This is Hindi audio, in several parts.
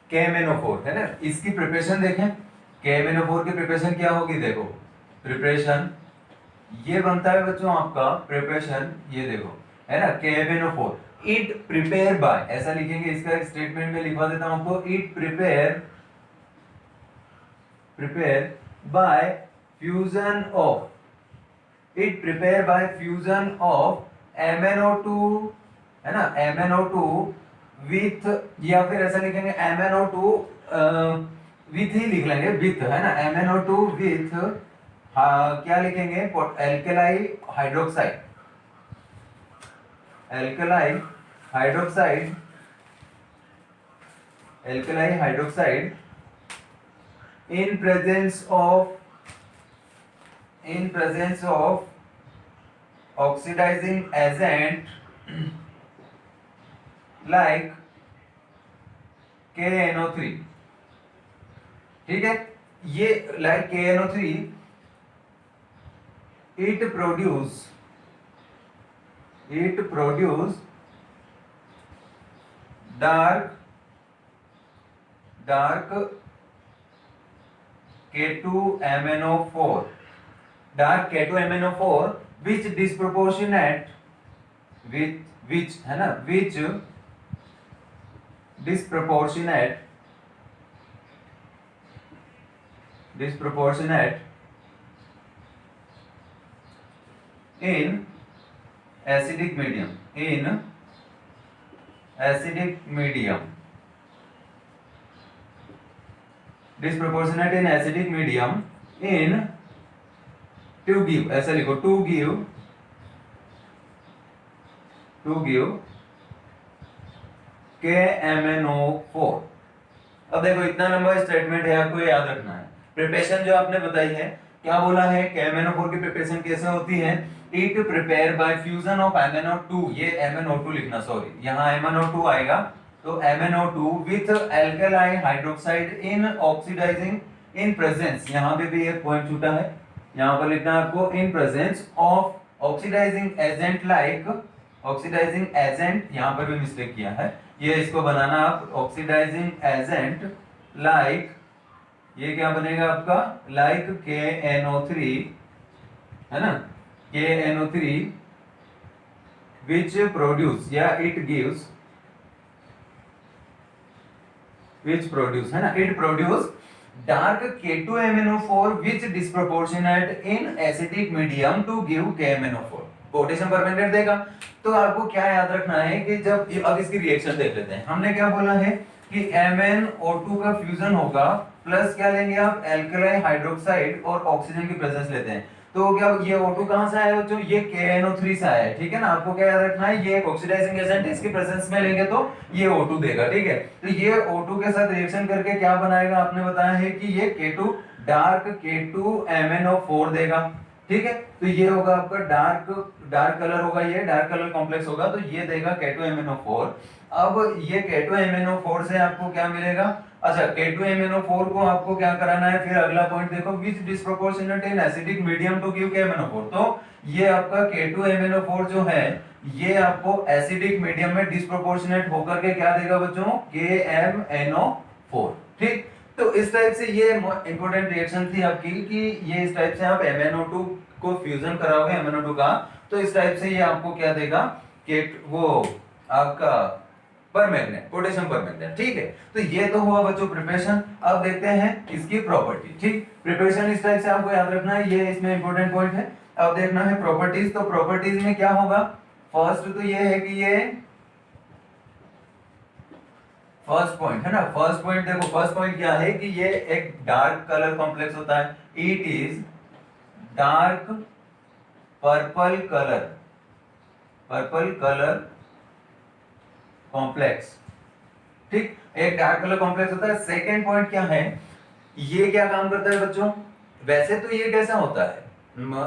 KMnO4 है ना, इसकी प्रिपरेशन देखें। KMnO4 की प्रिपरेशन क्या होगी, देखो प्रिपरेशन ये बनता है बच्चों आपका प्रिपरेशन, ये देखो है ना KMnO4 इट प्रिपेयर बाय, ऐसा लिखेंगे, इसका एक स्टेटमेंट में लिखवा देता हूं आपको, it prepare by fusion of, it prepare by fusion of MnO2 है ना, MnO2 विथ, या फिर ऐसा लिखेंगे MnO2 विथ ही लिख लेंगे, विथ है ना, MnO2 विथ क्या लिखेंगे, alkali hydroxide, alkali hydroxide, alkali hydroxide in presence of oxidizing agent like KNO3, ठीक है, ये like KNO3 it produce dark K2MnO4, dark K2MnO4 which disproportionate which है ना, which disproportionate in acidic medium, disproportionate in acidic medium in, to give, ऐसा लिखो, to give KMnO4। अब देखो इतना लंबा स्टेटमेंट है, आपको याद रखना है। प्रिपरेशन जो आपने बताई है, क्या बोला है, KMnO4 की प्रिपरेशन कैसे होती है, it prepare by fusion of MnO2, ये MnO2 लिखना, सॉरी यहाँ MnO2 आएगा, तो MnO2 with alkaline hydroxide in oxidising, in presence, यहाँ पे भी एक पॉइंट छूटा है, यहाँ पर लिखना है आपको, in presence of oxidising agent like, oxidising agent यहाँ पर भी मिस्टेक किया है, ये इसको बनाना आप ऑक्सीडाइजिंग एजेंट लाइक, ये क्या बनेगा आपका, लाइक KNO3 है ना, KNO3 which produce, या it gives, which produce है ना, it produce dark K2MnO4 which disproportionate in acidic medium to give KMnO4, potassium permanganate देगा। तो आपको क्या याद रखना है कि जब, अब इसकी रिएक्शन देख लेते हैं, हमने क्या बोला है कि MnO2 का फ्यूजन होगा, प्लस क्या लेंगे आप, एल्केलाइन हाइड्रोक्साइड और ऑक्सीजन की प्रेजेंस लेते हैं, तो क्या ये O2 कहां से आया बच्चों, ये KNO3 से आया है, ठीक है ना, आपको क्या याद रखना है, ये एक ऑक्सीडाइजिंग एजेंट है, इसकी प्रेजेंस में लेंगे तो ये O2 देगा, ठीक है, तो ये O2 के साथ रिएक्शन करके क्या बनाएगा, आपने बताया है कि ये K2 डार्क K2MnO4 देगा, ठीक है, तो ये होगा आपका डार्क कलर होगा, ये डार्क कलर कॉम्प्लेक्स होगा, तो ये देगा K2MnO4। अब ये K2MnO4 से आपको क्या मिलेगा, अच्छा K2MnO4 को आपको क्या कराना है, फिर अगला पॉइंट देखो, which disproportionate in acidic medium to give KMnO4, तो ये आपका K2MnO4 जो है, ये आपको एसिडिक मीडियम में डिस्प्रोपोर्शनेट होकर के क्या देगा बच्चों, KMnO4, ठीक, तो इस टाइप से ये इंपॉर्टेंट रिएक्शन थी आपकी, कि ये इस टाइप से आप MnO2 को फ्यूजन कराओगे MnO2 का, तो इस टाइप से ये आपको क्या देगा, कि वो आपका परमैंगनेट, पोटेशियम परमैंगनेट, ठीक है, तो ये तो हुआ बच्चों प्रिपरेशन। अब देखते हैं इसकी प्रॉपर्टी, ठीक, प्रिपरेशन इस टाइप से आपको याद रखना है, ये इसमें इंपॉर्टेंट पॉइंट है। अब देखना है प्रॉपर्टीज, तो प्रॉपर्टीज में क्या होगा, फर्स्ट तो ये है कि ये फर्स्ट पॉइंट है ना, फर्स्ट पॉइंट देखो, फर्स्ट पॉइंट क्या है कि ये एक डार्क कलर कॉम्प्लेक्स होता है, it is dark purple colour complex, ठीक, एक डार्क कलर कॉम्प्लेक्स होता है। सेकेंड पॉइंट क्या है, ये क्या काम करता है बच्चों, वैसे तो ये कैसा होता है,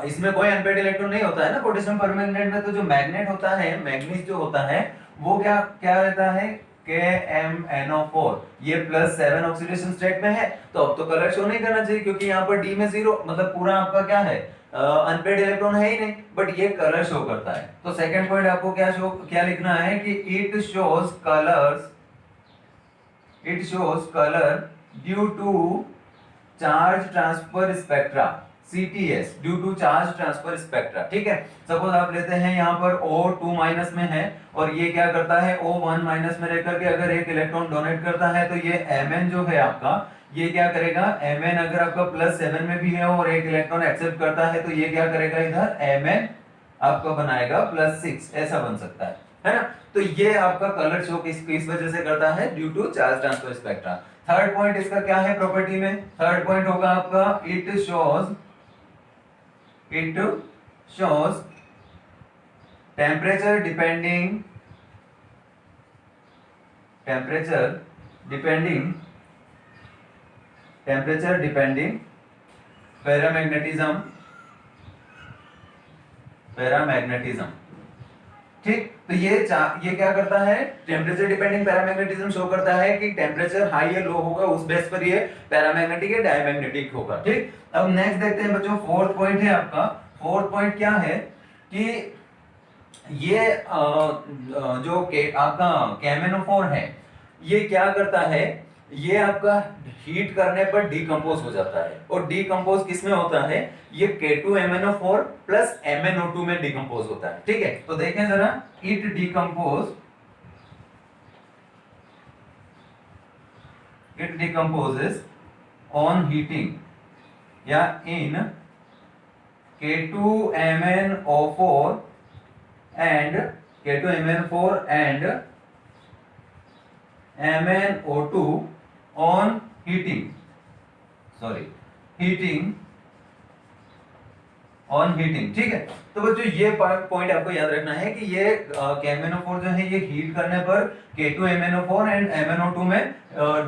इसमें कोई अनपेड इलेक्ट्रॉन नहीं होता है ना पोटेशियम परमैंगनेट में, तो जो मैग्नेट होता है, मैग्नीज जो होता है, वो क्या क्या रहता है, KMnO4, ये +7 ऑक्सीडेशन स्टेट में है, तो अब तो कलर शो नहीं करना चाहिए, क्योंकि यहाँ पर D में 0, मतलब पूरा आपका क्या है, अनपेड इलेक्ट्रॉन है ही नहीं, बट ये कलर शो करता है। तो सेकंड पॉइंट आपको क्या लिखना है कि it shows colours it shows colour due to charge transfer spectra, CTS, due to charge transfer spectra. ठीक है, सपोज आप लेते हैं यहाँ पर O2 माइनस में है और ये क्या करता है O1 माइनस में रह करके अगर एक इलेक्ट्रॉन डोनेट करता है तो ये Mn जो है आपका, ये क्या करेगा, Mn अगर आपका +7 में भी है और एक इलेक्ट्रॉन एक्सेप्ट करता है तो ये क्या करेगा, इधर Mn आपका बनाएगा +6, ऐसा बन सकता है ना। तो ये आपका कलर शो किस वजह से करता है, due to charge transfer spectra. Third point इसका क्या है प्रॉपर्टी में, थर्ड पॉइंट होगा आपका it shows temperature depending paramagnetism. ठीक, तो ये क्या करता है, टेम्परेचर डिपेंडिंग पैरामैग्नेटिज्म शो करता है कि टेम्परेचर हाई या लो होगा उस बेस पर ये पैरामैग्नेटिक या डायमैग्नेटिक होगा। ठीक, अब नेक्स्ट देखते हैं बच्चों, फोर्थ पॉइंट है आपका। फोर्थ पॉइंट क्या है कि ये जो आपका कैमेनोफोर है, ये क्या करता है, ये आपका हीट करने पर डिकम्पोज हो जाता है। और डिकम्पोज किसमें होता है, ये K2MnO4 प्लस MnO2 में डिकम्पोज होता है। ठीक है, तो देखें जरा, इट डिकम्पोजेस ऑन हीटिंग या इन K2MnO4 and MnO2 on heating on heating. ठीक है, तो बच्चों ये पॉइंट आपको याद रखना है कि ये KMnO4 जो है ये हीट करने पर K2MnO4 एंड MnO2 में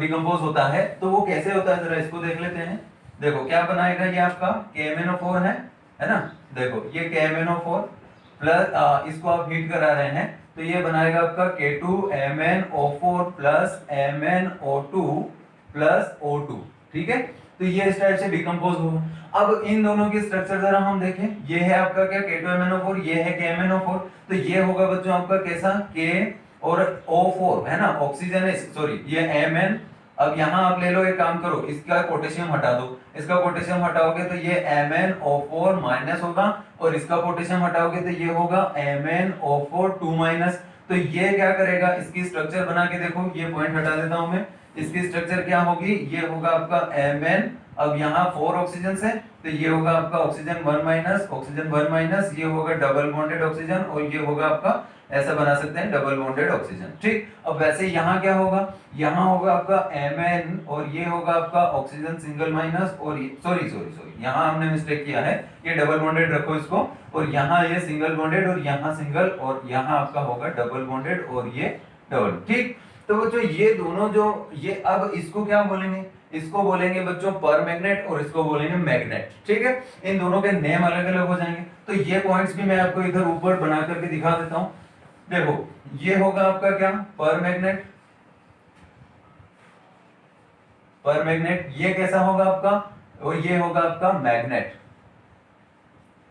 डिकम्पोज होता है। तो वो कैसे होता है, जरा इसको देख लेते हैं। देखो क्या बनाएगा, ये आपका KMnO4 है ना, देखो ये KMnO4 प्लस इसको आप हीट करा रहे हैं तो ये बनाएगा आपका K2MnO4 plus MnO2 plus O2। ठीक है, तो ये इस टाइप से डिकम्पोज होगा। अब इन दोनों की स्ट्रक्चर जरा हम देखें, ये है आपका क्या K2MnO4, ये है KMnO4, तो ये होगा बच्चों आपका कैसा, K और O4 है ना, ऑक्सीजन है, सॉरी ये Mn। अब यहाँ आप ले लो, एक काम करो, इसका पोटेशियम हटा दो, इसका पोटेशियम हटाओगे तो ये MnO4 माइनस होगा और इसका पोटेशियम हटाओगे तो ये होगा MnO4 2 माइनस। तो ये क्या करेगा, इसकी स्ट्रक्चर बना के देखो, ये पॉइंट हटा देता हूं मैं, इसकी स्ट्रक्चर क्या होगी, ये होगा आपका Mn, अब यहाँ 4 ऑक्सीजन है तो ये होगा आपका ऑक्सीजन 1 माइनस, ये होगा डबल बॉन्डेड ऑक्सीजन और ये होगा आपका, ऐसा बना सकते हैं, डबल बॉन्डेड ऑक्सीजन। ठीक, अब वैसे यहाँ क्या होगा, यहाँ होगा आपका Mn और ये होगा आपका ऑक्सीजन सिंगल माइनस, और सॉरी यहाँ हमने मिस्टेक किया है, ये डबल बॉन्डेड रखो इसको, और यहाँ ये सिंगल बॉन्डेड और यहाँ सिंगल, और यहाँ आपका होगा डबल बॉन्डेड और ये डबल। ठीक, तो बच्चों ये दोनों जो ये, अब इसको क्या बोलेंगे, इसको बोलेंगे बच्चों पर मैग्नेट और इसको बोलेंगे मैग्नेट। ठीक है, इन दोनों के नेम अलग अलग हो जाएंगे। तो ये पॉइंट्स भी मैं आपको इधर ऊपर बना करके दिखा देता हूं। देखो ये होगा आपका क्या, पर मैग्नेट, ये कैसा होगा आपका, और ये होगा आपका मैग्नेट,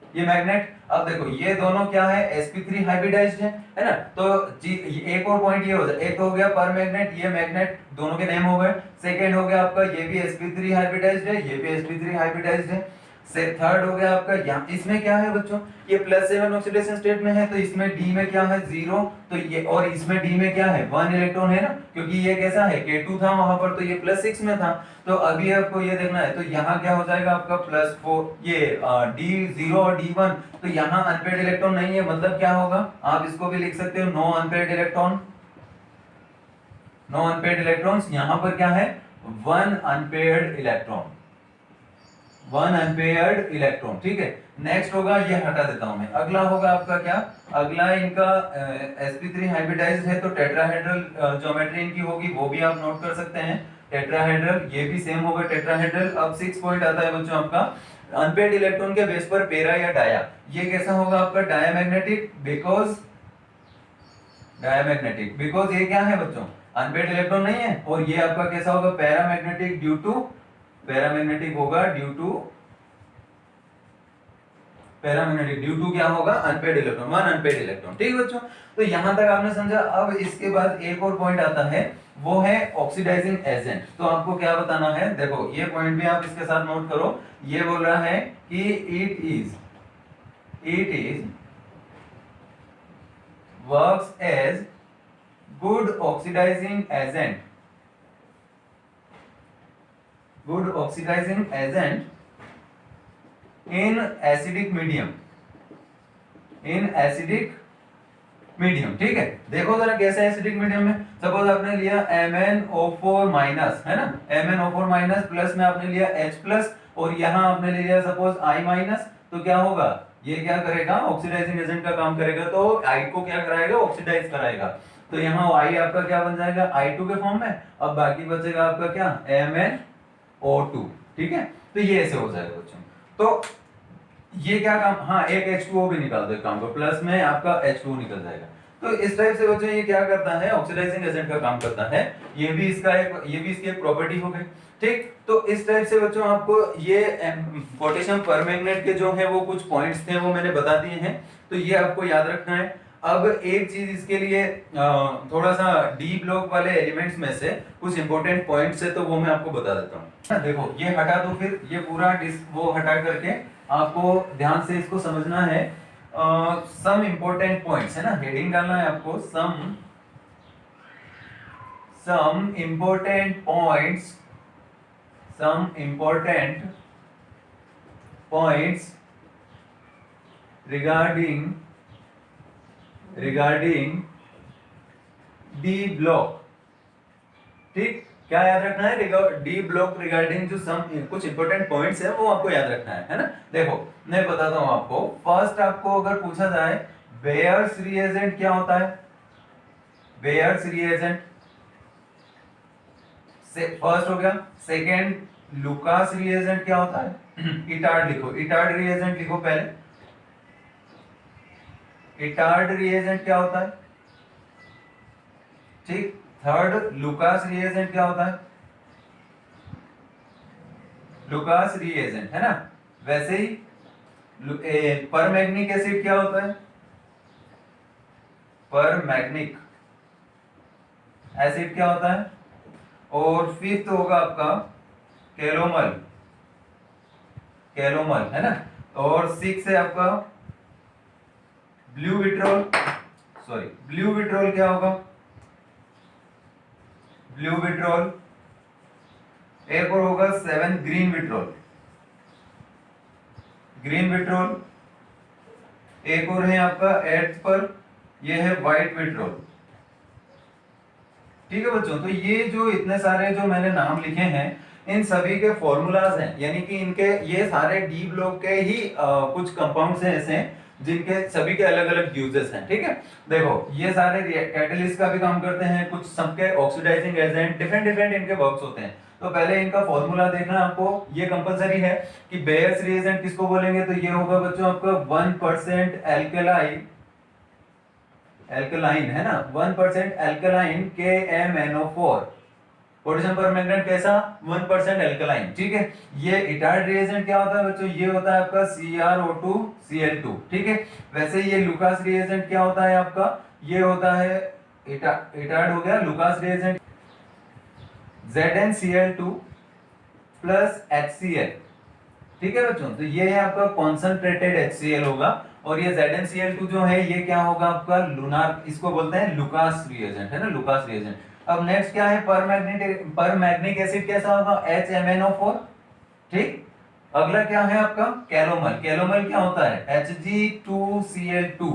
ये मैग्नेट। अब देखो ये दोनों क्या है, sp3 हाइब्रिडाइज्ड है ना। तो एक और पॉइंट ये हो जाए, एक तो हो गया पर मैग्नेट, ये मैग्नेट, दोनों के नेम हो गए। सेकंड हो गया आपका ये भी sp3 हाइब्रिडाइज्ड है, ये भी sp3 हाइब्रिडाइज्ड है। से थर्ड हो गया आपका, यहाँ इसमें क्या है बच्चों, ये +7 ऑक्सीडेशन स्टेट में है तो इसमें d में क्या है 0, तो ये, और इसमें d में क्या है 1 इलेक्ट्रॉन है ना, क्योंकि ये कैसा है K2 था वहां पर, तो ये +6 में था। तो अभी आपको ये देखना है, तो यहाँ क्या हो जाएगा आपका +4, ये d0 और d1, तो यहाँ अनपेयर्ड इलेक्ट्रॉन नहीं है, मतलब क्या होगा, आप इसको भी लिख सकते हो नो अनपेयर्ड इलेक्ट्रॉन्स। यहाँ पर क्या है 1 अनपेयर्ड इलेक्ट्रॉन। ठीक है, नेक्स्ट होगा, ये हटा देता हूं मैं, अगला होगा आपका क्या, अगला इनका sp3 हाइब्रिडाइज्ड है तो टेट्राहेड्रल ज्योमेट्री इनकी होगी, वो भी आप नोट कर सकते हैं, टेट्राहेड्रल, ये भी सेम होगा टेट्राहेड्रल। अब 6 पॉइंट आता है बच्चों आपका, अनपेयर्ड इलेक्ट्रॉन के बेस पर पेरा या डाया, ये कैसा होगा आपका डायमैग्नेटिक, बिकॉज ये क्या है बच्चों, अनपेयर्ड इलेक्ट्रॉन नहीं है, और ये आपका कैसा होगा पैरामैग्नेटिक होगा due to paramagnetic due to क्या होगा, unpaired electron, one unpaired electron. ठीक है बच्चों, तो यहां तक आपने समझा। अब इसके बाद एक और पॉइंट आता है, वो है ऑक्सीडाइजिंग एजेंट। तो आपको क्या बताना है, देखो ये पॉइंट भी आप इसके साथ नोट करो। ये बोल रहा है कि it is works as good oxidising agent, good oxidising agent in acidic medium, in acidic medium. ठीक है, देखो जरा कैसे एसिडिक मीडियम में, सपोज आपने लिया MnO4 माइनस, है ना, MnO4 माइनस प्लस में आपने लिया H प्लस, और यहां आपने ले लिया सपोज I माइनस, तो क्या होगा, ये क्या करेगा, ऑक्सीडाइजिंग एजेंट का काम करेगा, तो I को क्या कराएगा, ऑक्सीडाइज कराएगा। तो यहाँ I आपका क्या बन जाएगा, I2 के फॉर्म में। अब बाकी बचेगा आपका क्या, MnO2। ठीक है, तो ये ऐसे हो जाएगा बच्चों। तो ये क्या काम, हाँ एक H2O भी निकाल दो, काम को प्लस में आपका H2O निकल जाएगा। तो इस टाइप से बच्चों ये क्या करता है, ऑक्सीडाइजिंग एजेंट का काम करता है। ये भी इसकी एक प्रॉपर्टी हो गई। ठीक, तो इस टाइप से बच्चों आपको ये पोटेशियम परमैंगनेट के जो है वो कुछ पॉइंट्स थे वो मैंने बता दिए हैं, तो ये आपको याद रखना है। अब एक चीज इसके लिए थोड़ा सा डी ब्लॉक वाले एलिमेंट्स में से कुछ इंपॉर्टेंट पॉइंट्स है, तो वो मैं आपको बता देता हूँ। देखो ये हटा दो, फिर ये पूरा वो हटा करके आपको ध्यान से इसको समझना है। सम इंपॉर्टेंट पॉइंट्स, है ना, हेडिंग डालना है आपको, some important points, some important points regarding D block. ठीक, क्या याद रखना है, डी ब्लॉक रिगार्डिंग जो कुछ इंपॉर्टेंट पॉइंट्स है वो आपको याद रखना है ना। देखो मैं बताता हूं आपको। फर्स्ट आपको अगर पूछा जाए बेयर्स रिएजेंट क्या होता है, बेयर्स रिएजेंट से फर्स्ट हो गया। सेकेंड लुकास रिएजेंट क्या होता है, इटार्ड लिखो, इटार्ड रिएजेंट लिखो पहले। इटार्ड रिएजेंट क्या होता है, ठीक। थर्ड लुकास रिएजेंट क्या होता है, लुकास रिएजेंट, है ना। वैसे ही परमैग्निक एसिड क्या होता है, परमैग्निक एसिड क्या होता है। और फिफ्थ होगा आपका कैलोमल, कैलोमल, है ना। और सिक्स है आपका blue vitriol, sorry blue vitriol क्या होगा, ब्लू विट्रोल। एक और होगा seven green vitriol, green vitriol. एक और है आपका एट्थ पर, ये है व्हाइट विट्रोल। ठीक है बच्चों, तो ये जो इतने सारे जो मैंने नाम लिखे हैं इन सभी के फॉर्मूलाज हैं, यानी कि इनके ये सारे डी ब्लॉक के ही कुछ कंपाउंड्स हैं ऐसे जिनके सभी के अलग अलग यूजेस हैं। ठीक है, देखो ये सारे कैटलिस्ट का भी काम करते हैं, कुछ सबके ऑक्सीडाइजिंग एजेंट, डिफरेंट डिफरेंट इनके वर्क्स होते हैं। तो पहले इनका फॉर्मूला देखना आपको, ये कंपलसरी है कि बेयर्स रिएजेंट किसको बोलेंगे, तो ये होगा बच्चों आपका 1% एल्केलाइन, एल्केलाइन है ना, 1% एल्केलाइन KMnO4। पोटेशियम परमैंगनेट कैसा, 1% एल्केलाइन। ठीक है, ये इटार्ड रिएजेंट क्या होता है बच्चों, ये होता है आपका CrO2Cl2। ठीक है, वैसे ये लुकास रिएजेंट क्या होता है आपका, ये होता है इटार्ड हो गया, Lucas reagent ZnCl2 plus HCl। ठीक है बच्चों, तो ये है आपका कॉन्सेंट्रेटेड HCl होगा, और ये ZnCl2 जो है ये क्या होगा आपका लूनार, इसको बोलते हैं लुकास रिएजेंट, है ना, लुकास रिएजेंट। अब नेक्स्ट क्या है, परमैग्निक एसिड कैसा होगा, HMnO4। ठीक, अगला क्या है आपका कैलोमल, कैलोमल क्या होता है Hg2Cl2।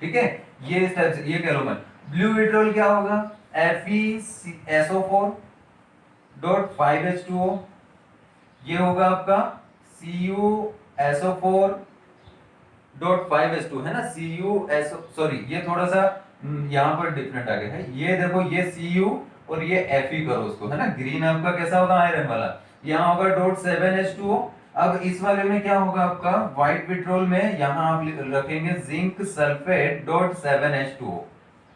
ठीक है, ये इस टाइप से ये कैलोमल। ब्लू विट्रोल क्या होगा FeSO4.5H2O, ये होगा आपका CuSO4.5H2, है ना, CuSO, सॉरी ये थोड़ा सा यहाँ पर डिफरेंट आ गया है, ये देखो ये Cu और ये Fe करो उसको, है ना। ग्रीन आपका कैसा होगा आयरन वाला, यहाँ होगा .7H2O। अब इस वाले में क्या होगा आपका व्हाइट विट्रोल में, यहाँ आप रखेंगे जिंक सल्फेट .7H2O।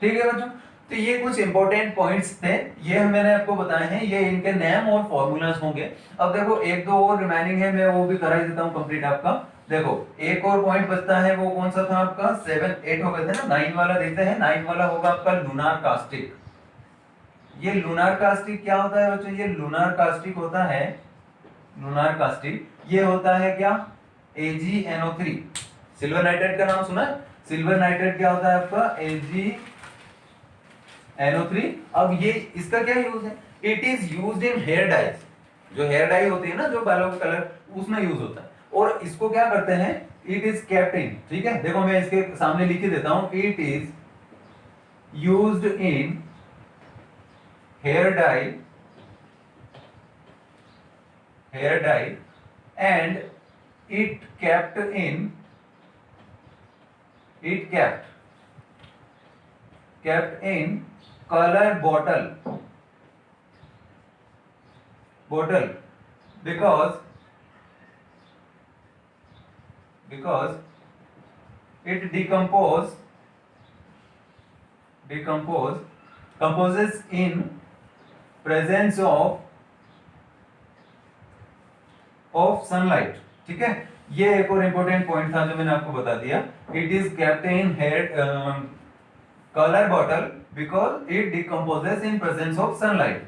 ठीक है बच्चों, तो ये कुछ इंपॉर्टेंट पॉइंट्स थे, ये मैंने आपको बताए हैं, ये इनके नेम और फॉर्मूलाज होंगे। अब देखो एक दो और रिमेनिंग है, मैं वो भी करा ही देता हूँ कंप्लीट आपका। देखो एक और पॉइंट बचता है, वो कौन सा था आपका, 7 8 हो गए थे ना, 9 वाला देखते हैं। 9 वाला होगा आपका लूनार कास्टिक। ये लूनार कास्टिक क्या होता है बच्चों, ये लूनार कास्टिक होता है, लूनार कास्टिक ये होता है क्या, AgNO3। सिल्वर नाइट्रेट का नाम सुना है, सिल्वर नाइट्रेट क्या होता है आपका, AgNO3। अब ये इसका क्या यूज है, it is used in hair dyes, जो हेयर डाई होती है ना, जो बालों का कलर, उसमें यूज होता है। और इसको क्या करते हैं, इट इज केप्ट इन, ठीक है, देखो मैं इसके सामने लिख के देता हूं, it is used in hair dye, hair dye, and it kept in, it kept in color bottle because it composes in presence of sunlight, ठीक है। ये एक और इंपॉर्टेंट पॉइंट था जो मैंने आपको बता दिया, it is kept in hair colour bottle because it decomposes in presence of sunlight,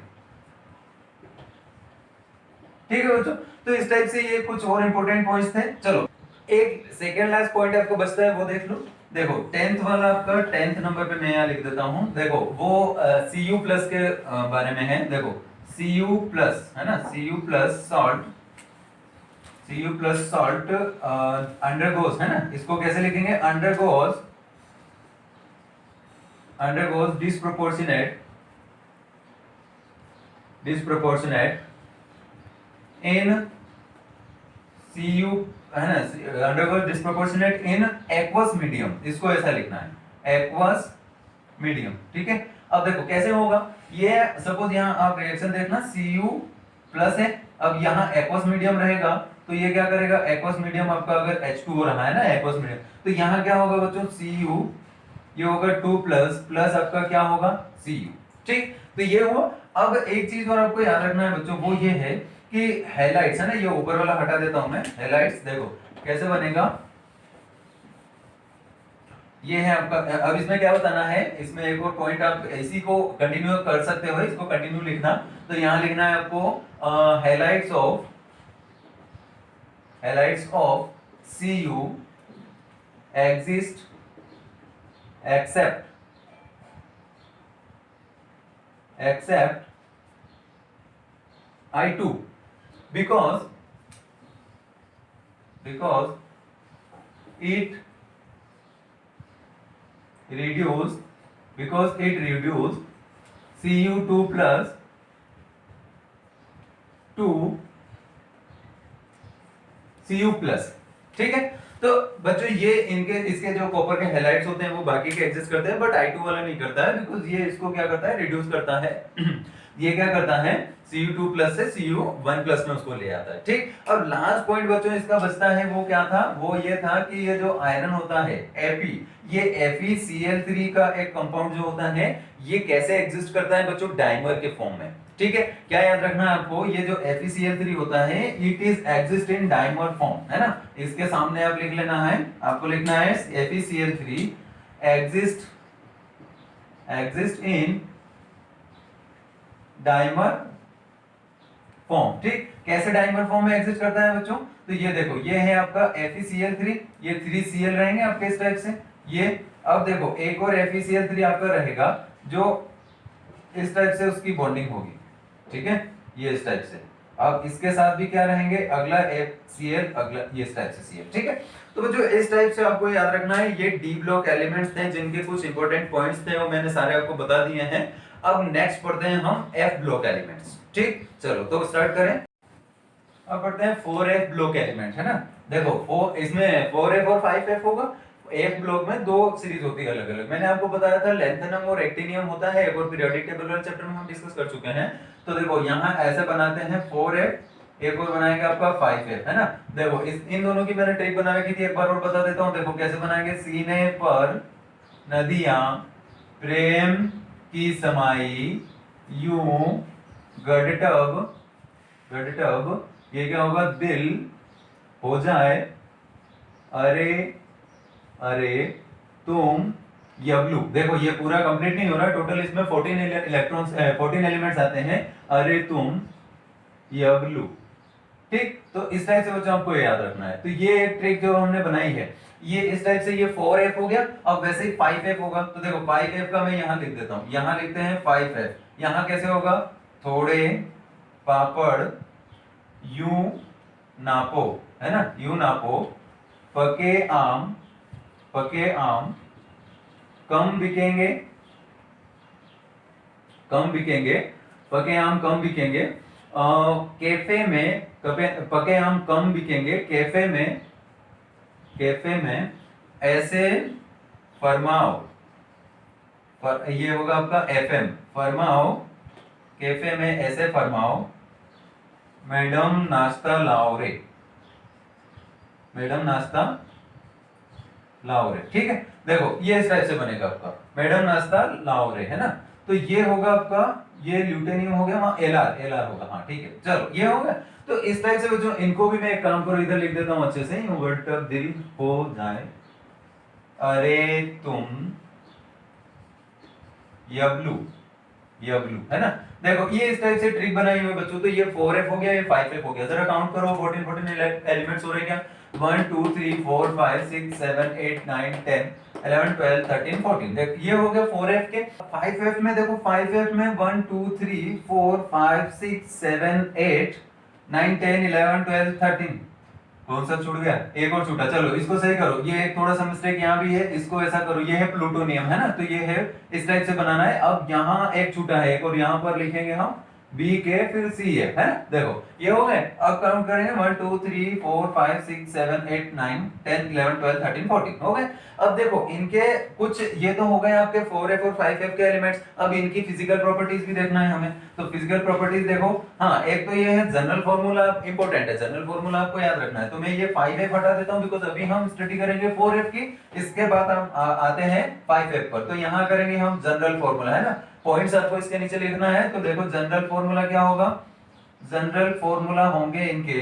ठीक है बच्चों। तो इस टाइप से ये कुछ और इंपॉर्टेंट पॉइंट्स थे। चलो एक सेकेंड लास्ट पॉइंट आपको बचता है, वो देख लो। देखो 10th वाला आपका 10th नंबर पे मैं यहाँ लिख देता हूँ। देखो वो Cu प्लस के बारे में है। देखो Cu प्लस है ना, Cu plus salt, Cu plus salt undergoes है ना, इसको कैसे लिखेंगे, अंडरगोज डिस्प्रोपोर्शनेट इन Cu है ना, undergoes disproportionate in aqueous medium, इसको ऐसा लिखना है, एक्वस मीडियम, ठीक है। अब देखो कैसे होगा, ये सपोज यहाँ आप रिएक्शन देखना, Cu प्लस है, अब यहाँ एक्वस मीडियम रहेगा, तो ये क्या करेगा, एक्वस मीडियम आपका अगर H2 हो रहा है ना, एक्वस मीडियम, तो यहाँ क्या होगा बच्चों, Cu, ये होगा 2 प्लस प्लस आपका क्या होगा Cu, ठीक। तो ये हुआ। अब एक चीज और आपको याद रखना है बच्चों, वो ये है कि हैलाइड्स है ना, ये ऊपर वाला हटा देता हूं मैं, हैलाइड्स देखो कैसे बनेगा, ये है आपका। अब इसमें क्या बताना है, इसमें एक और पॉइंट आप इसी को कंटिन्यू कर सकते हो, इसको कंटिन्यू लिखना। तो यहां लिखना है आपको halides of Cu exist except I2 because it reduce Cu2 plus to Cu plus, ठीक है। तो बच्चों ये इनके इसके जो कॉपर के हैलाइड्स होते हैं वो बाकी के एग्जिस्ट करते हैं, बट I2 वाला नहीं करता है, बिकॉज ये इसको क्या करता है, रिड्यूस करता है ये क्या करता है, Cu2 प्लस से Cu1 प्लस में उसको ले आता है, ठीक। अब लास्ट पॉइंट बच्चों इसका बचता है, वो क्या था, वो ये था कि ये जो आयरन होता है Fe, ये FeCl3 का एक कंपाउंड जो होता है, ये कैसे एग्जिस्ट करता है बच्चों, डाइमर के फॉर्म में, ठीक है। क्या याद रखना है आपको, ये जो FeCl3 होता है it is exist in dimer form, है ना। इसके सामने आप लिख लेना है, आपको लिखना है FeCl3 exist in dimer form, ठीक। कैसे डाइमर फॉर्म में एग्जिस्ट करता है बच्चों, तो ये देखो ये है आपका FeCl3, ये 3Cl रहेंगे आपके इस टाइप से, ये। अब देखो एक और FeCl3 आपका रहेगा जो इस टाइप से उसकी बॉन्डिंग होगी, ठीक है, ये इस टाइप से। अब इसके साथ भी क्या रहेंगे, अगला FCl, अगला ये इस टाइप से Cl, ठीक है। तो बच्चों इस टाइप से आपको याद रखना है, ये डी ब्लॉक एलिमेंट्स थे जिनके कुछ इंपॉर्टेंट पॉइंट्स थे, वो मैंने सारे आपको बता दिए हैं। अब नेक्स्ट पढ़ते हैं हम F ब्लॉक एलिमेंट्स, ठीक। चलो तो स्टार्ट करें। अब पढ़ते हैं 4F ब्लॉक एलिमेंट, है ना। देखो इसमें 4F और 5F होगा। F ब्लॉक में दो सीरीज होती है अलग अलग, मैंने आपको बताया था लैंथेनम और एक्टिनियम होता है, एक और पीरियोडिक टेबल वाले चैप्टर में हम डिस्कस कर चुके हैं। तो देखो यहाँ ऐसे बनाते हैं 4F, एक और बनाएंगे आपका 5F, है ना। देखो इन दोनों की मैंने ट्रिक बना रखी थी, एक बार और बता देता हूँ। देखो कैसे बनाएंगे, सीने पर नदियां प्रेम की समाई यूं गढ़टब, ये क्या होगा, दिल हो जाए अरे अरे तुम यबलू, देखो ये पूरा कंप्लीट नहीं हो रहा, टोटल इसमें 14 इलेक्ट्रॉन्स 14 एलिमेंट्स आते हैं। अरे तुम यबलू, ठीक। तो इस टाइप से बच्चों आपको याद रखना है। तो ये एक ट्रिक जो हमने बनाई है, ये इस टाइप से, ये 4f हो गया। अब वैसे ही 5f होगा, तो देखो 5f का मैं यहां लिख देता हूं, यहां लिखते हैं 5f। यहां कैसे होगा, थोड़े पापड़ यूं नापो, है ना, यूं नापो, पके आम कम बिकेंगे, कम बिकेंगे, पके आम कम बिकेंगे। कैफे में पके आम कम बिकेंगे, कैफे में ऐसे फरमाओ, ये होगा आपका एफएम, फरमाओ, कैफे में ऐसे फरमाओ, मैडम नाश्ता लाओ रे, मैडम नाश्ता लाओ रे, ठीक है। देखो ये इस टाइप से बनेगा आपका, मैडम नाश्ता लाओ रे, है ना। तो ये होगा आपका, ये ल्यूटेनियम हो गया, वहां एलआर होगा, हाँ ठीक है। चलो ये हो गया। तो इस टाइप से बच्चों इनको भी मैं एक काम करो, इधर लिख देता हूं अच्छे से, वर्ड दिल हो जाए। अरे तुम यबलू, यबलू, है ना। देखो ये इस टाइप से ट्रिक बनाई हुई है बच्चों। तो ये 4f हो गया, ये 5f हो गया। जरा काउंट करो, 14 एलिमेंट्स हो रहे क्या, 1 2 3 4 5 6 7 8 9 10 11 12 13 14। देख ये हो गया 4f के। 5f में देखो, 5f में 1 2 3 4 5 6 7 8 9 10 11 12 13, कौन सा छूट गया, एक और छूटा। चलो इसको सही करो, ये एक थोड़ा सा मिस्टेक यहाँ भी है, इसको ऐसा करो, ये है प्लूटोनियम, है ना। तो ये है, इस टाइप से बनाना है। अब यहाँ एक छूटा है एक, और यहाँ पर लिखेंगे हम बी के फिर सी है ना। देखो ये हो गए। अब काउंट करेंगे 1 2 3 4 5 6 7 8 9 10 11 12 13 14 हो गए। अब देखो इनके कुछ, ये तो हो गए आपके 4f और 5f के एलिमेंट्स। अब इनकी फिजिकल प्रॉपर्टीज भी देखना है हमें। तो फिजिकल प्रॉपर्टीज देखो, हाँ एक तो ये है जनरल फॉर्मूला, इंपॉर्टेंट है, जनरल फॉर्मूला आपको याद रखना है। तो मैं ये 5f हटा देता हूं, बिकॉज अभी हम स्टडी करेंगे 4f की, इसके बाद हम आते हैं 5f पर। तो यहाँ करेंगे हम जनरल फॉर्मूला, है ना। पॉइंट्स आपको इसके नीचे लिखना है। तो देखो जनरल फॉर्मूला क्या होगा, जनरल फॉर्मूला होंगे इनके,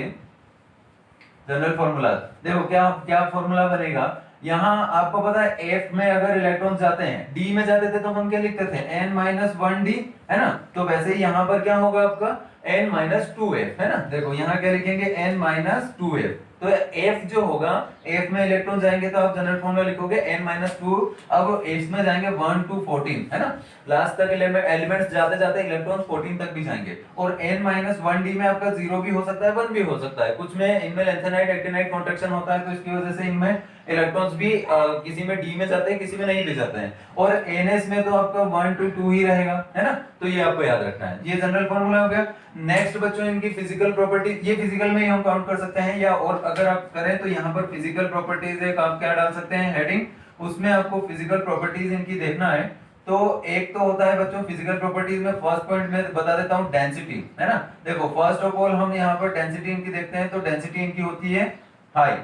जनरल फॉर्मूला देखो क्या क्या फॉर्मूला बनेगा। यहाँ आपको पता है F में अगर इलेक्ट्रॉन जाते हैं, D में जाते थे तो हम क्या लिखते थे, n-1d, है ना। तो वैसे ही यहाँ पर क्या होगा आपका n-2f, है ना। देखो यहाँ क्या लिखेंगे, n-2f। तो F जो होगा, F में इलेक्ट्रॉन जाएंगे तो आप जनरल फॉर्मूला लिखोगे n-2। अब इसमें जाएंगे 1 to 14, है ना। लास्ट तक एलिमेंट्स जाते जाते इलेक्ट्रॉन 14 तक भी जाएंगे। और n-1d में आपका 0 भी हो सकता है, 1 भी हो सकता है। कुछ में इनमें लैंथेनाइट एक्टिनाइट कॉन्ट्रैक्शन होता है, तो इसकी वजह से इनमें इलेक्ट्रॉन्स भी किसी में डी में जाते हैं, किसी में नहीं भी जाते हैं। और एनएस में तो आपका 1 to 2 ही रहेगा, है ना। तो ये आपको याद रखना है, ये जनरल फॉर्मूला हो गया। नेक्स्ट बच्चों इनकी फिजिकल प्रॉपर्टी, ये फिजिकल में ही हम काउंट कर सकते हैं, या और अगर आप करें तो यहाँ पर फिजिकल प्रॉपर्टीज एक आप क्या डाल सकते हैं हेडिंग, उसमें आपको फिजिकल प्रॉपर्टीज इनकी देखना है। तो एक तो होता है बच्चों फिजिकल प्रॉपर्टीज में, फर्स्ट पॉइंट में बता देता हूं डेंसिटी, है ना। देखो फर्स्ट ऑफ ऑल हम यहाँ पर डेंसिटी इनकी देखते हैं। तो डेंसिटी इनकी होती है हाई,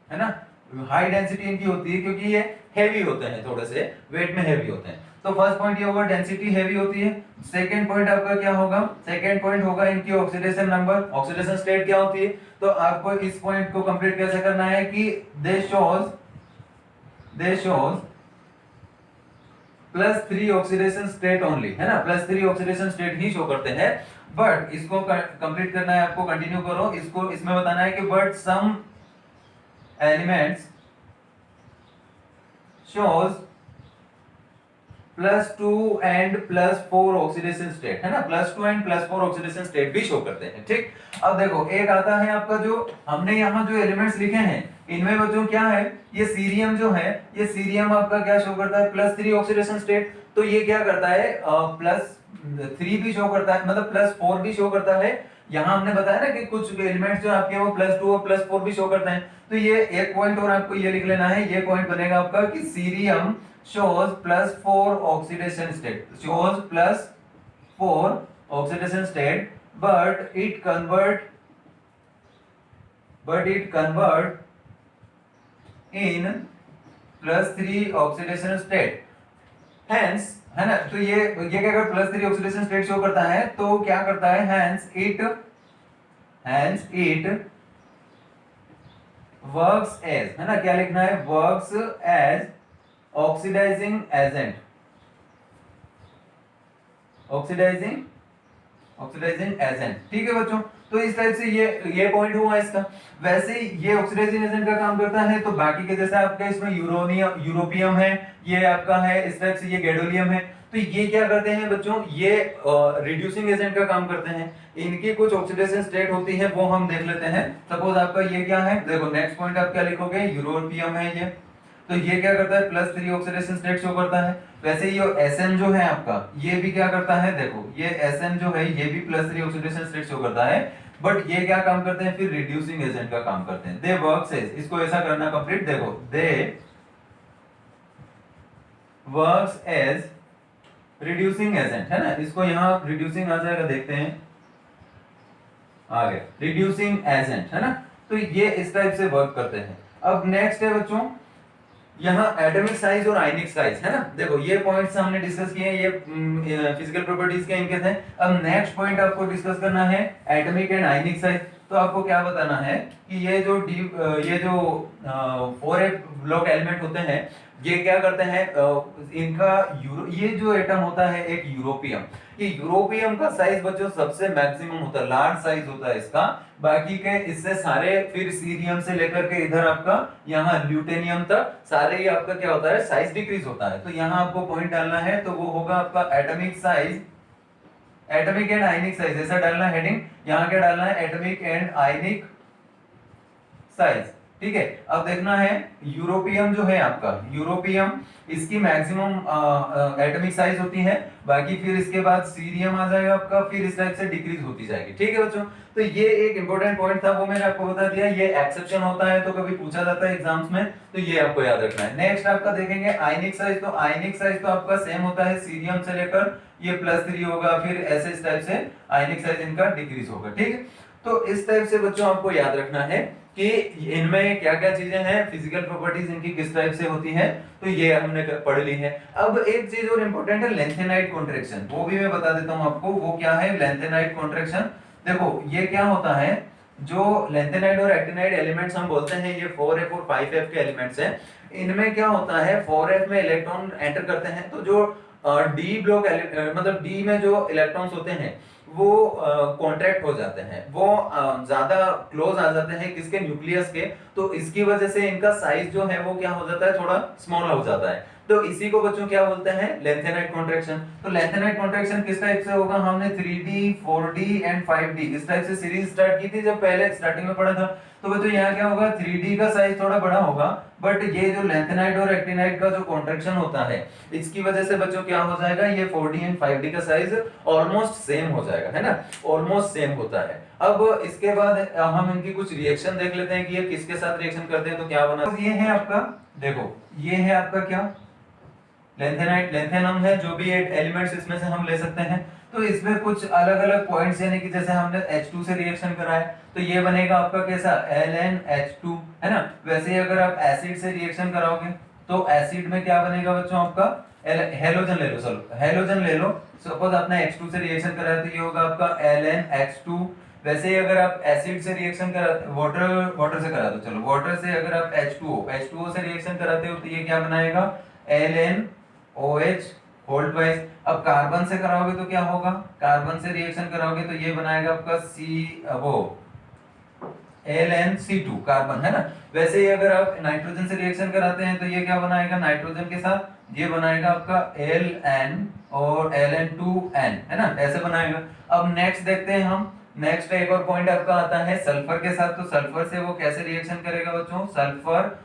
है ना। हाई डेंसिटी इनकी होती है क्योंकि ये हेवी होते हैं, थोड़े से वेट में हेवी होते हैं। तो फर्स्ट पॉइंट ये होगा, डेंसिटी हेवी होती है। सेकंड पॉइंट आपका क्या होगा, सेकंड पॉइंट होगा इनकी ऑक्सीडेशन नंबर, ऑक्सीडेशन स्टेट क्या होती है। तो आपको इस पॉइंट को कंप्लीट कैसे करना है कि दे शोज +3 ऑक्सीडेशन स्टेट ओनली, है ना। +3 ऑक्सीडेशन स्टेट ही शो करते हैं। बट इसको कंप्लीट करना है आपको, कंटिन्यू करो इसको। इसमें बताना है कि but some elements shows +2 and +4 oxidation state, है ना। +2 and +4 ऑक्सीडेशन स्टेट भी शो करते हैं, ठीक। अब देखो एक आता है आपका, जो हमने यहाँ जो एलिमेंट्स लिखे हैं इनमें बच्चों क्या है, ये सीरियम जो है, ये सीरियम आपका क्या शो करता है, +3 ऑक्सीडेशन स्टेट। तो ये क्या करता है, +3 भी शो करता है, मतलब +4 भी शो करता है। यहाँ हमने बताया ना कि कुछ एलिमेंट्स जो आपके वो +2 और +4 भी शो करते हैं। तो ये एक पॉइंट और आपको ये लिख लेना है, ये पॉइंट बनेगा आपका कि cerium shows +4 oxidation state, shows +4 oxidation state, but it convert in +3 oxidation state, hence, है ना। तो ये क्या कर +3 ऑक्सीडेशन स्टेट शो करता है, तो क्या करता है, hence it वर्क्स एज, है ना, क्या लिखना है, works as oxidising agent, oxidising oxidising agent, ठीक है बच्चों। तो इस टाइप से ये पॉइंट हुआ इसका। वैसे ही ये ऑक्सीडाइजिंग एजेंट का काम करता है, तो बाकी के जैसे आपका इसमें यूरोपियम है, ये आपका है इस टाइप से, ये गैडोलियम है, तो ये क्या करते हैं बच्चों, ये रिड्यूसिंग एजेंट का काम करते हैं। इनकी कुछ ऑक्सीडेशन स्टेट होती है, वो हम देख लेते हैं। सपोज आपका ये क्या है, देखो नेक्स्ट पॉइंट आप क्या लिखोगे, यूरोपियम है ये, तो ये क्या करता है, +3 ऑक्सीडेशन स्टेट शो करता है। वैसे ये SN जो है आपका, ये भी क्या करता है, देखो ये SN जो है ये भी +3 ऑक्सीडेशन स्टेट शो करता है, बट ये क्या काम करते हैं, फिर रिड्यूसिंग एजेंट का काम करते हैं। दे वर्क्स एज, इसको ऐसा करना कंप्लीट, देखो दे वर्क्स एज रिड्यूसिंग एजेंट, है ना, इसको यहां रिड्यूसिंग आ जाएगा, देखते हैं आ गया, रिड्यूसिंग एजेंट, है ना। तो ये इस टाइप से वर्क करते हैं। अब नेक्स्ट है बच्चों, यहाँ एटॉमिक साइज और आयनिक साइज, है ना, देखो ये पॉइंट्स हमने डिस्कस किए हैं, ये फिजिकल प्रॉपर्टीज के इनके थे। अब नेक्स्ट पॉइंट आपको डिस्कस करना है एटॉमिक एंड आयनिक साइज। तो आपको क्या बताना है कि ये जो 4f ब्लॉक एलिमेंट होते हैं, ये क्या करते हैं, इनका ये जो एटम होता है एक यूरोपियम, ये यूरोपियम का साइज बच्चों सबसे मैक्सिमम होता है, लार्ज साइज होता है इसका। बाकी के इससे सारे, फिर सीरियम से लेकर के इधर आपका यहाँ ल्यूटेनियम तक सारे ही आपका क्या होता है, साइज डिक्रीज होता है। तो यहाँ आपको पॉइंट डालना है, तो वो होगा आपका atomic size, atomic and ionic size, ऐसा डालना हेडिंग। यहाँ क्या डालना है, एटॉमिक एंड आयनिक साइज, ठीक है। अब देखना है यूरोपियम जो है आपका, यूरोपियम इसकी मैक्सिमम एटॉमिक साइज होती है, बाकी फिर इसके बाद सीरियम आ जाएगा आपका, फिर इस टाइप से डिक्रीज होती जाएगी, ठीक है बच्चों। तो ये एक इंपॉर्टेंट पॉइंट था, वो मैंने आपको बता दिया। ये एक्सेप्शन होता है, तो कभी पूछा जाता है एग्जाम्स में, तो ये आपको याद रखना है। नेक्स्ट आपका देखेंगे आयनिक साइज, तो आयनिक साइज तो आपका सेम होता है, सीरियम से लेकर ये +3 होगा, फिर ऐसे इस टाइप से आयनिक साइज इनका डिक्रीज होगा, ठीक है। तो इस टाइप से बच्चों आपको याद रखना है कि इनमें क्या क्या चीजें हैं, फिजिकल प्रॉपर्टीज इनकी किस टाइप से होती है, तो ये हमने पढ़ ली है। अब एक चीज और इंपॉर्टेंट है, लेंथेनाइट कॉन्ट्रैक्शन, वो भी मैं बता देता हूं आपको, वो क्या है लेंथेनाइट कॉन्ट्रैक्शन। देखो ये क्या होता है, जो लेंथेनाइट और एक्टिनाइट एलिमेंट्स हम बोलते हैं, ये 4f और 5f के एलिमेंट्स हैं। इनमें क्या होता है, 4f में इलेक्ट्रॉन एंटर करते हैं, तो जो डी ब्लॉक मतलब डी में जो इलेक्ट्रॉन्स होते हैं वो कॉन्ट्रैक्ट हो जाते हैं, वो ज्यादा क्लोज आ जाते हैं किसके, न्यूक्लियस के। तो इसकी वजह से इनका साइज जो है वो क्या हो जाता है, थोड़ा स्मॉल हो जाता है। तो इसी को बच्चों क्या बोलते हैं, लेंथेनाइट कॉन्ट्रैक्शन। तो लेंथेनाइट कॉन्ट्रैक्शन किस टाइप से होगा, हमने 3D 4D एंड 5D इस टाइप से सीरीज स्टार्ट की थी जब पहले स्टार्टिंग में पढ़ा था। तो बच्चों यहाँ क्या होगा, 3D का साइज थोड़ा बड़ा होगा, बट ये जो लेंथेनाइट और एक्टिनाइट का जो कॉन्ट्रैक्शन होता है, इसकी वजह से बच्चों क्या हो जाएगा, ये 4D एंड 5D का साइज ऑलमोस्ट सेम हो जाएगा, है ना, ऑलमोस्ट सेम होता है। अब इसके बाद हम इनकी कुछ रिएक्शन देख लेते हैं कि ये किसके साथ रिएक्शन करते हैं, तो क्या बना, ये है आपका, देखो ये है आपका क्या, लेंथेनाइट, लेंथेनम है, जो भी एलिमेंट्स इसमें से हम ले सकते हैं। तो इसमें कुछ अलग अलग पॉइंट्स, यानी कि जैसे हमने H2 से रिएक्शन कराया, तो ये बनेगा आपका कैसा, LnH2, है ना। वैसे ही अगर आप एसिड से रिएक्शन कराओगे, तो एसिड में क्या बनेगा बच्चों आपका, हेलोजन ले लो, चलो हेलोजन ले लो। सपोज आपने H2 से रिएक्शन कराया, तो ये होगा आपका LnH2। वैसे ही अगर आप एसिड से रिएक्शन कराते, वाटर से करा दो, चलो वाटर से अगर आप H2O से रिएक्शन कराते हो, तो ये क्या बनाएगा, LnOH होल्ड वाइज। अब कार्बन से कराओगे तो क्या होगा, कार्बन से रिएक्शन कराओगे तो ये बनाएगा आपका LnC2 कार्बन, है ना। वैसे ही अगर आप नाइट्रोजन से रिएक्शन कराते हैं, तो ये क्या बनाएगा, नाइट्रोजन के साथ ये बनाएगा आपका Ln और Ln2n, है ना, ऐसे बनाएगा। अब नेक्स्ट देखते हैं हम, नेक्स्ट एक और पॉइंट आपका आता है सल्फर के साथ। तो सल्फर से वो कैसे रिएक्शन करेगा बच्चों, सल्फर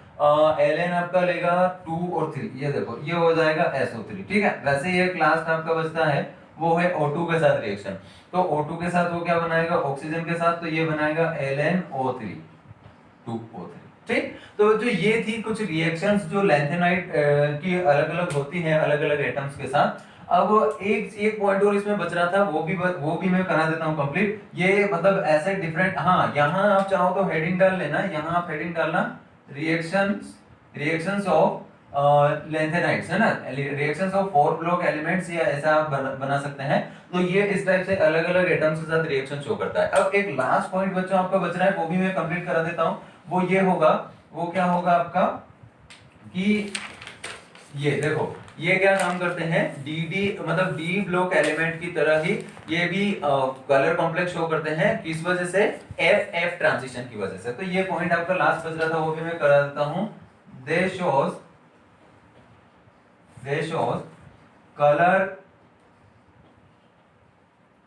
Ln आपका लेगा 2 और 3, ये देखो ये हो जाएगा SO3, ठीक है। वैसे ही एक लास्ट आपका बचता है, वो है O2 के साथ रिएक्शन। तो O2 के साथ वो क्या बनाएगा, ऑक्सीजन के साथ, तो ये बनाएगा LnO3 2O3, ठीक। तो जो ये थी कुछ रिएक्शंस जो लेंथेनाइट की अलग अलग होती हैं अलग अलग एटम्स के साथ। अब एक पॉइंट और इसमें बच रहा था, वो भी मैं करा देता हूं कंप्लीट। ये मतलब ऐसे डिफरेंट, हाँ यहाँ आप चाहो तो हेडिंग डाल लेना, यहाँ आप हेडिंग डालना रिएक्शंस ऑफ लेंथेनाइट्स, है ना, रिएक्शंस ऑफ 4 ब्लॉक एलिमेंट्स, या ऐसा आप बना सकते हैं। तो ये इस टाइप से अलग अलग एटम्स के साथ रिएक्शन शो करता है। अब एक लास्ट पॉइंट बच्चों आपका बच रहा है, वो भी मैं कंप्लीट करा देता हूं। वो ये होगा, वो क्या होगा आपका कि ये देखो ये क्या काम करते हैं, डी मतलब डी ब्लॉक एलिमेंट की तरह ही ये भी कलर कॉम्प्लेक्स शो करते हैं, किस वजह से, एफ एफ ट्रांजिशन की वजह से। तो ये पॉइंट आपका लास्ट बच रहा था, वो भी मैं करा देता हूं। They shows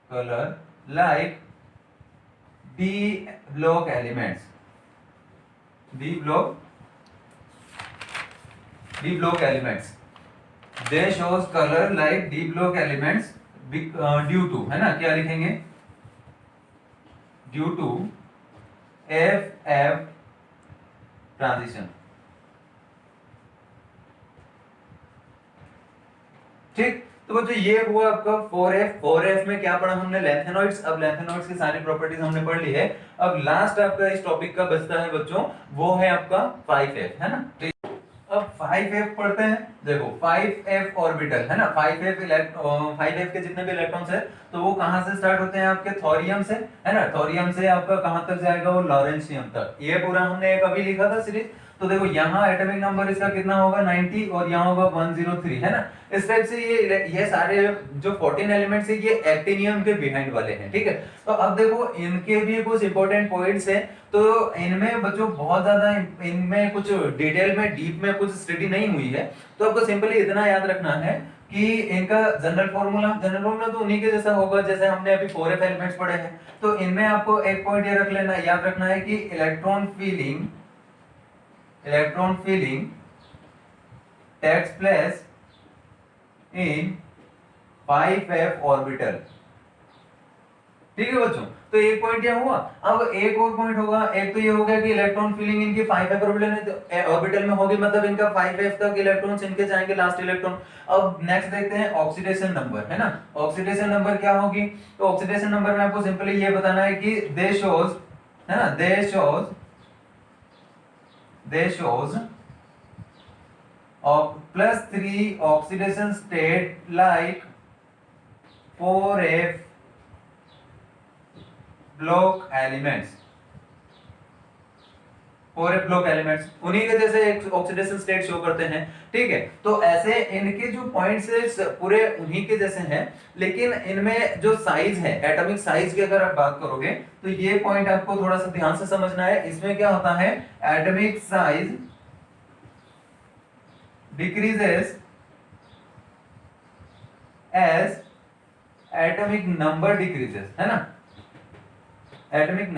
colour like D block elements, D block elements, they shows colour like D block elements due to, है ना, क्या लिखेंगे, due to F F transition. ठीक, तो बच्चों ये हुआ आपका 4f। 4f में क्या पढ़ा हमने, लैंथेनॉइड्स। अब लैंथेनॉइड्स की सारी प्रॉपर्टीज हमने पढ़ ली है। अब लास्ट आपका इस टॉपिक का बचता है बच्चों, वो है आपका 5f, है ना। अब 5f पढ़ते हैं। देखो 5f ऑर्बिटल, है ना, 5f के जितने भी इलेक्ट्रॉन्स है तो वो कहां से स्टार्ट होते हैं, आपके थोरियम से, है ना। थोरियम से आपका कहां तक जाएगा, वो लॉरेंशियम तक। ये पूरा हमने एक अभी लिखा था सीरीज। तो देखो यहाँ एटॉमिक नंबर इसका कितना होगा, 90, और यहाँ होगा 103, है ना। इस टाइप से ये सारे जो 14 एलिमेंट्स है ये एक्टिनियम के बिहाइंड वाले हैं, ठीक है। तो अब देखो इनके भी कुछ इंपॉर्टेंट पॉइंट्स हैं। तो इनमें बच्चों बहुत ज्यादा इनमें कुछ डिटेल में डीप में कुछ स्टडी नहीं हुई है। तो आपको सिंपली इतना याद रखना है कि इनका जनरल फॉर्मूला तो उन्हीं के जैसा होगा जैसे हमने अभी 4f एलिमेंट्स पढ़े हैं। तो इनमें आपको एक पॉइंट ये रख लेना, याद रखना है कि electron filling takes place in 5f orbital. ठीक है बच्चों, तो एक पॉइंट क्या हुआ। अब एक और पॉइंट होगा, एक तो ये हो गया कि इलेक्ट्रॉन फिलिंग इनकी 5f ऑर्बिटल में होगी, मतलब इनका 5f तक इलेक्ट्रॉन्स इनके जाएंगे, लास्ट इलेक्ट्रॉन। अब नेक्स्ट देखते हैं ऑक्सीडेशन नंबर, है ना। ऑक्सीडेशन नंबर क्या होगी, तो ऑक्सीडेशन नंबर में आपको सिंपली ये बताना है कि दे शोज, है ना, दे shows +3 oxidation state like 4f block elements, 4f block elements उन्हीं के जैसे एक ऑक्सीडेशन स्टेट शो करते हैं, ठीक है। तो ऐसे इनके जो पॉइंट्स है पूरे उन्हीं के जैसे हैं, लेकिन इनमें जो साइज है, एटॉमिक साइज की अगर आप बात करोगे तो ये पॉइंट आपको थोड़ा सा ध्यान से समझना है। इसमें क्या होता है, atomic size decreases as atomic number decreases, है ना। atomic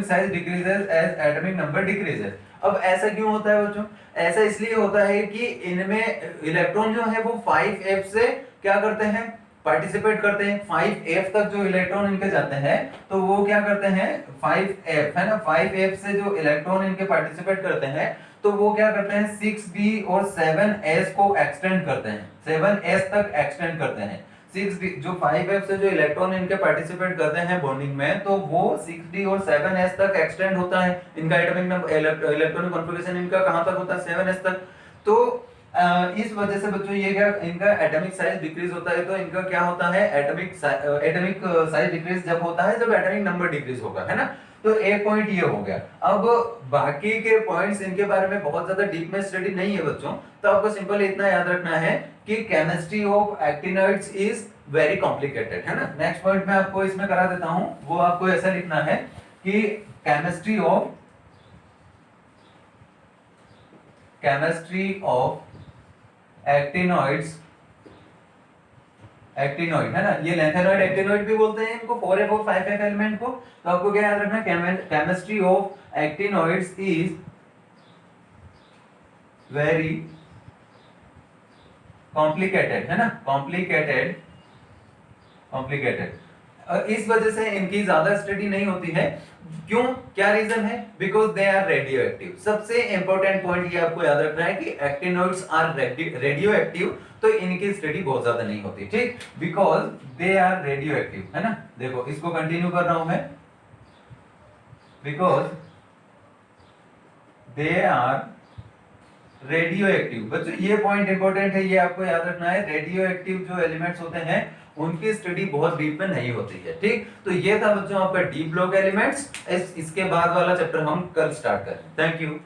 size decreases as atomic number decreases। अब ऐसा क्यों होता है बच्चों, ऐसा इसलिए होता है कि इनमें इलेक्ट्रॉन जो है वो 5f से क्या करते हैं, पार्टिसिपेट करते हैं। 5f तक जो इलेक्ट्रॉन इनके जाते हैं तो वो क्या करते हैं, 5f, है ना, 5f से जो इलेक्ट्रॉन इनके पार्टिसिपेट करते हैं तो वो क्या करते हैं, 6d और 7s को एक्सटेंड करते हैं, 7s तक एक्सटेंड करते हैं। 6d जो 5f से जो इलेक्ट्रॉन इनके पार्टिसिपेट करते हैं बॉन्डिंग में, तो वो 6d और 7s तक एक्सटेंड होता है। इनका एटॉमिक नंबर इलेक्ट्रॉनिक कॉन्फ़िगरेशन इनका कहां तक होता है, 7s तक। तो इस वजह से बच्चों ये क्या, इनका एटॉमिक साइज डिक्रीज होता है। तो इनका क्या होता है, एटॉमिक साइज डिक्रीज जब होता है जब एटॉमिक नंबर डिक्रीज होगा, है ना। तो एक पॉइंट ये हो गया। अब बाकी के पॉइंट्स इनके बारे में बहुत ज्यादा डीप में स्टडी नहीं है बच्चों, तो आपको सिंपल इतना याद रखना है कि chemistry of actinoids is very complicated, है ना। नेक्स्ट पॉइंट मैं आपको इसमें करा देता हूं, वो आपको ऐसा लिखना है कि केमिस्ट्री ऑफ एक्टिनॉइड, है ना। ये लैंथेनॉइड एक्टिनॉइड भी बोलते हैं इनको, 4f और 5f एलिमेंट को। तो आपको क्या याद रखना है, chemistry of actinoids is very complicated, है ना, कॉम्प्लिकेटेड। इस वजह से इनकी ज्यादा स्टडी नहीं होती है। क्यों, क्या रीजन है, because they are radioactive. सबसे इंपॉर्टेंट पॉइंट ये आपको याद रखना है कि एक्टिनॉइड्स आर रेडियो एक्टिव, तो इनकी स्टडी बहुत ज्यादा नहीं होती, ठीक, because they are radioactive, है ना। देखो इसको कंटिन्यू कर रहा हूं मैं, because they are radioactive. बच्चों ये पॉइंट इंपॉर्टेंट है, ये आपको याद रखना है। रेडियो एक्टिव जो एलिमेंट्स होते हैं उनकी स्टडी बहुत डीप में नहीं होती है। ठीक, तो ये था बच्चों आपका डी ब्लॉक एलिमेंट्स। इसके बाद वाला चैप्टर हम कल स्टार्ट करें। Thank you.